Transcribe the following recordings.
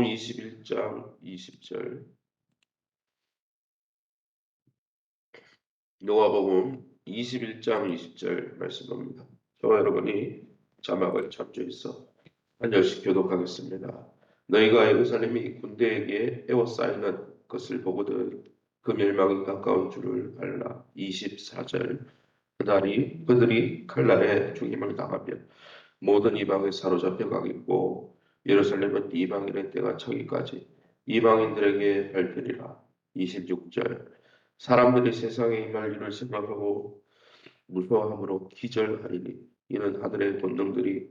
21장 20절. 누가복음 21장 20절 말씀입니다. 저와 여러분이 자막을 참조해서 한 절씩 교독하겠습니다. 너희가 예루살렘이 군대에게 에워싸이는 것을 보거든 그 멸망이 가까운 줄을 알라. 24절. 그들이 칼날에 죽임을 당하며 모든 이방에 사로잡혀 가겠고 예루살렘은 이방인의 때가 차기까지 이방인들에게 밟히리라. 26절. 사람들이 세상에 임할 일을 생각하고 무서워함으로 기절하리니 이는 하늘의 권능들이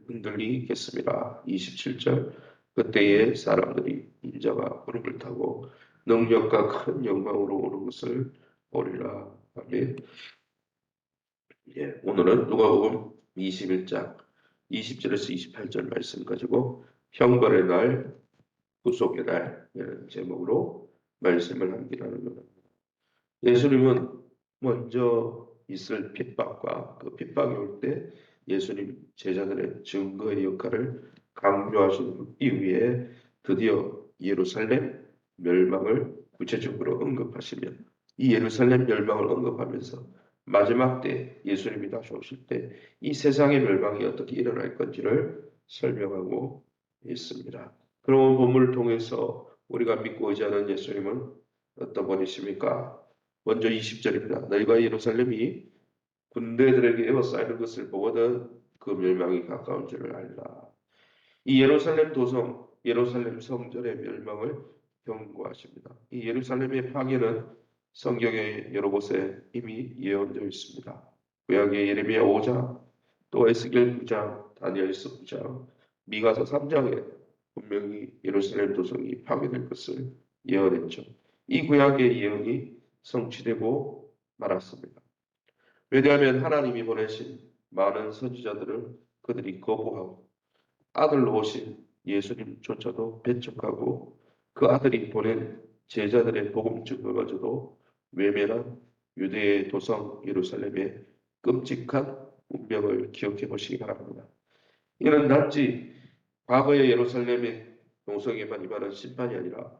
흔들리겠습니다. 27절. 그때에 사람들이 인자가 구름을 타고 능력과 큰 영광으로 오는 것을 보리라. 아멘. 오늘은 누가복음 21장 20절에서 28절 말씀 가지고 형벌의 날, 구속의 날 이런 제목으로 말씀을 함께하는 겁니다. 예수님은 먼저 있을 핍박과 그 핍박이 올 때 예수님 제자들의 증거의 역할을 강조하신 이후에 드디어 예루살렘 멸망을 구체적으로 언급하시며 이 예루살렘 멸망을 언급하면서 마지막 때 예수님이 다시 오실 때 이 세상의 멸망이 어떻게 일어날 건지를 설명하고 있습니다. 그런 본문을 통해서 우리가 믿고 의지하는 예수님은 어떤 분이십니까? 먼저 20절입니다. 너희가 예루살렘이 군대들에게 에워싸이는 것을 보거든 그 멸망이 가까운 줄을 알라. 이 예루살렘 도성, 예루살렘 성전의 멸망을 경고하십니다. 이 예루살렘의 파괴는 성경의 여러 곳에 이미 예언되어 있습니다. 구약의 예레미야 5장, 또 에스겔 9장, 다니엘서 9장, 미가서 3장에 분명히 예루살렘 도성이 파괴될 것을 예언했죠. 이 구약의 예언이 성취되고 말았습니다. 왜냐하면 하나님이 보내신 많은 선지자들을 그들이 거부하고 아들로 오신 예수님조차도 배척하고 그 아들이 보낸 제자들의 복음 증거마저도 외면한 유대의 도성 예루살렘의 끔찍한 운명을 기억해 보시기 바랍니다. 이는 단지 과거의 예루살렘의 동성에만 임하는 심판이 아니라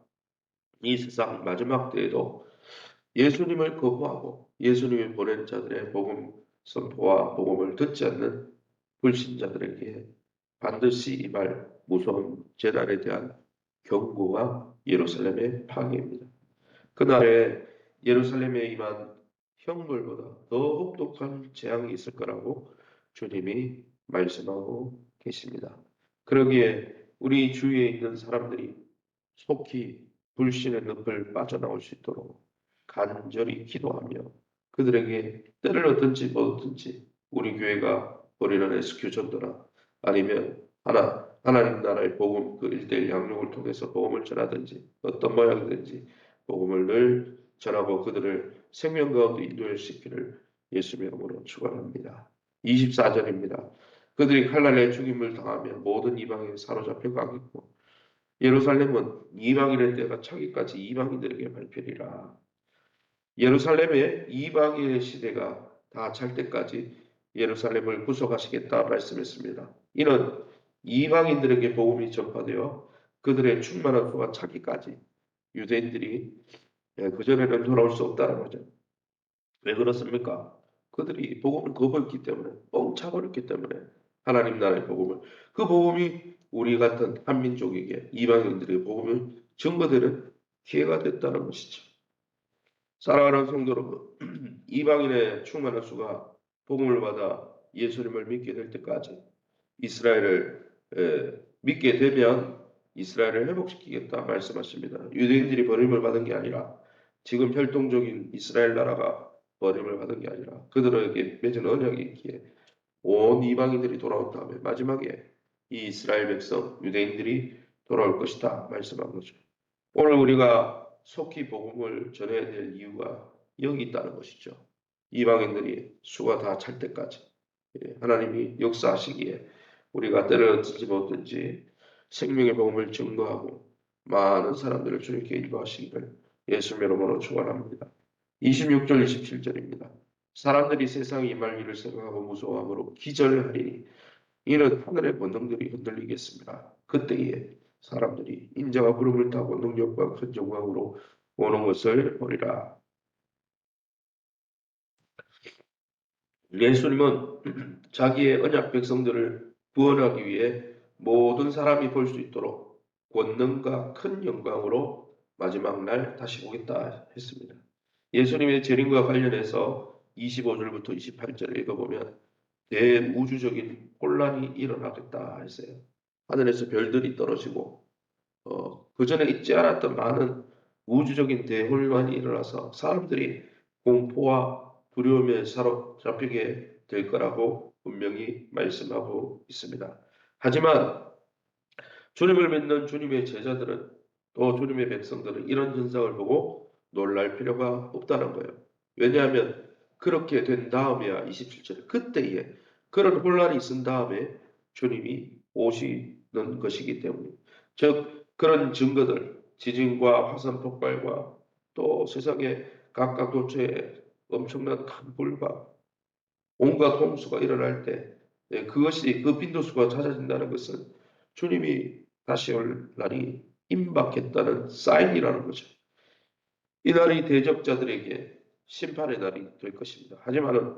이 세상 마지막 때에도 예수님을 거부하고 예수님이 보낸 자들의 복음 선포와 복음을 듣지 않는 불신자들에게 반드시 임할 무서운 재난에 대한 경고와 예루살렘의 파괴입니다. 그날에 예루살렘에 임한 형벌보다 더 혹독한 재앙이 있을 거라고 주님이 말씀하고 계십니다. 그러기에 우리 주위에 있는 사람들이 속히 불신의 늪을 빠져나올 수 있도록 간절히 기도하며 그들에게 때를 얻든지 뭐 얻든지 우리 교회가 벌이는 SQ 전도나 아니면 하나님 나라의 복음 그 1:1 양육을 통해서 복음을 전하든지 어떤 모양이든지 복음을 늘 전하고 그들을 생명 가운데 인도시키기를 예수의 이름으로 축원합니다. 24절입니다. 그들이 칼날에 죽임을 당하며 모든 이방에 사로잡혀 가겠고 예루살렘은 이방인의 때가 차기까지 이방인들에게 밟히리라. 예루살렘의 이방인의 시대가 다 찰 때까지 예루살렘을 구속하시겠다 말씀했습니다. 이는 이방인들에게 복음이 전파되어 그들의 충만한 수가 차기까지 유대인들이 그전에는 돌아올 수 없다는 거죠. 왜 그렇습니까? 그들이 복음을 거부했기 때문에 뻥차버렸기 때문에 하나님 나라의 복음을 그 복음이 우리 같은 한민족에게 이방인들의 복음을 증거되는 기회가 됐다는 것이죠. 사랑하는 성도 여러분, 이방인의 충만한 수가 복음을 받아 예수님을 믿게 될 때까지 이스라엘을 믿게 되면 이스라엘을 회복시키겠다 말씀하십니다. 유대인들이 버림을 받은 게 아니라 지금 혈통적인 이스라엘 나라가 버림을 받은 게 아니라 그들에게 맺은 언약이 있기에 온 이방인들이 돌아온 다음에 마지막에 이 이스라엘 백성 유대인들이 돌아올 것이다 말씀한 거죠. 오늘 우리가 속히 복음을 전해야 될 이유가 여기 있다는 것이죠. 이방인들이 수가 다 찰 때까지 하나님이 역사하시기에 우리가 때를 얻든지 못든지 생명의 복음을 증거하고 많은 사람들을 주님께 인도하시기를 예수의 이름으로 축원합니다. 26절 27절입니다. 사람들이 세상에 임할 일을 생각하고 무서워함으로 기절하리니 이는 하늘의 권능들이 흔들리겠습니다. 그때에 사람들이 인자와 부름을 타고 능력과 큰 영광으로 오는 것을 보리라. 예수님은 자기의 언약 백성들을 구원하기 위해 모든 사람이 볼 수 있도록 권능과 큰 영광으로 마지막 날 다시 오겠다 했습니다. 예수님의 재림과 관련해서 25절부터 28절을 읽어보면 대우주적인 혼란이 일어나겠다 했어요. 하늘에서 별들이 떨어지고 그 전에 있지 않았던 많은 우주적인 대혼란이 일어나서 사람들이 공포와 두려움에 사로잡히게 될 거라고 분명히 말씀하고 있습니다. 하지만 주님을 믿는 주님의 제자들은 또 주님의 백성들은 이런 현상을 보고 놀랄 필요가 없다는 거예요. 왜냐하면 그렇게 된 다음에야 27절 그때에 그런 혼란이 있은 다음에 주님이 오시는 것이기 때문에 즉 그런 증거들 지진과 화산 폭발과 또 세상에 각각 도처에 엄청난 큰 불과 온갖 홍수가 일어날 때 그것이 그 빈도수가 잦아진다는 것은 주님이 다시 올 날이 임박했다는 사인이라는 거죠. 이 날이 대적자들에게 심판의 날이 될 것입니다. 하지만은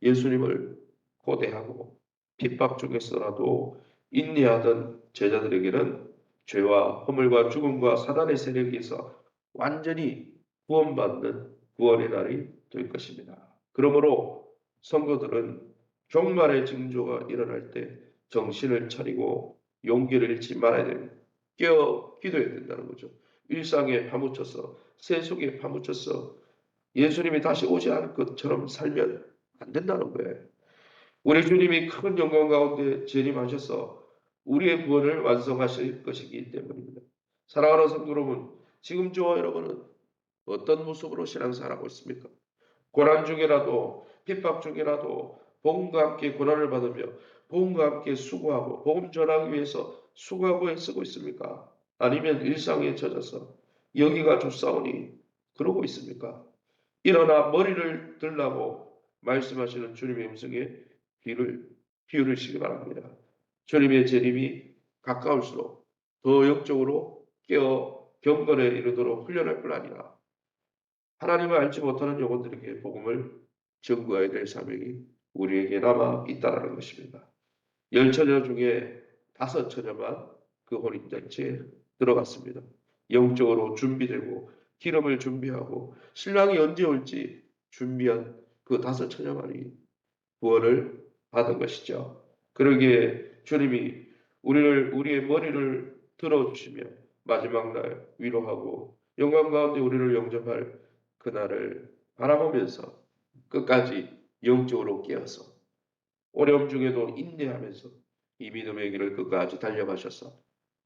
예수님을 고대하고 핍박 중에서라도 인내하던 제자들에게는 죄와 허물과 죽음과 사단의 세력에서 완전히 구원받는 구원의 날이 될 것입니다. 그러므로 성도들은 종말의 징조가 일어날 때 정신을 차리고 용기를 잃지 말아야 됩니다. 깨어 기도해야 된다는 거죠. 일상에 파묻혀서 세속에 파묻혀서 예수님이 다시 오지 않을 것처럼 살면 안 된다는 거예요. 우리 주님이 큰 영광 가운데 재림하셔서 우리의 구원을 완성하실 것이기 때문입니다. 사랑하는 성도 여러분, 지금 저와 여러분은 어떤 모습으로 신앙생활하고 있습니까? 고난 중이라도 핍박 중이라도 복음과 함께 고난을 받으며 복음과 함께 수고하고 복음 전하기 위해서 수고하고 애쓰고 있습니까? 아니면 일상에 젖어서 여기가 좋사오니 그러고 있습니까? 일어나 머리를 들라고 말씀하시는 주님의 음성에 귀를 기울이시기 바랍니다. 주님의 재림이 가까울수록 더 영적으로 깨어 경건에 이르도록 훈련할 뿐 아니라 하나님을 알지 못하는 영혼들에게 복음을 전구해야 될 사명이 우리에게 남아 있다는 것입니다. 10처녀 중에 5처녀만 그 혼인잔치에 들어갔습니다. 영적으로 준비되고 기름을 준비하고 신랑이 언제 올지 준비한 그 5처녀만이 구원을 받은 것이죠. 그러기에 주님이 우리의 머리를 들어주시며 마지막 날 위로하고 영광 가운데 우리를 영접할 그날을 바라보면서 끝까지 영적으로 깨어서 어려움 중에도 인내하면서 이 믿음의 길을 끝까지 달려가셔서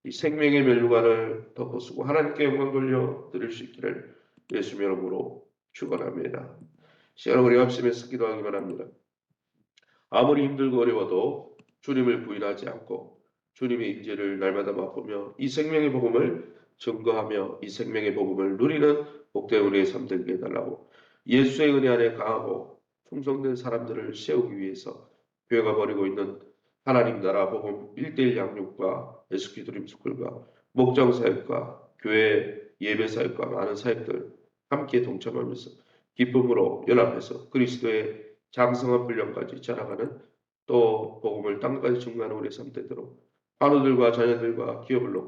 이 생명의 멸류관을 덮어쓰고 하나님께 영광 돌려 드릴 수 있기를 예수님 이름으로 축원합니다. 시간 우리 합심해서 기도하기만 합니다. 아무리 힘들고 어려워도 주님을 부인하지 않고 주님의 임재를 날마다 맛보며 이 생명의 복음을 증거하며 이 생명의 복음을 누리는 복된 우리의 삶 되게 해달라고 예수의 은혜 안에 강하고 충성된 사람들을 세우기 위해서 교회가 벌이고 있는 하나님 나라 복음 1:1 양육과 예수기도림 스쿨과 목장 사역과 교회 예배 사역과 많은 사역들 함께 동참하면서 기쁨으로 연합해서 그리스도의 장성한 분량까지 자라가는 또 복음을 땅까지 증거하는 우리의 삶 되도록 환우들과 자녀들과 기업을 놓고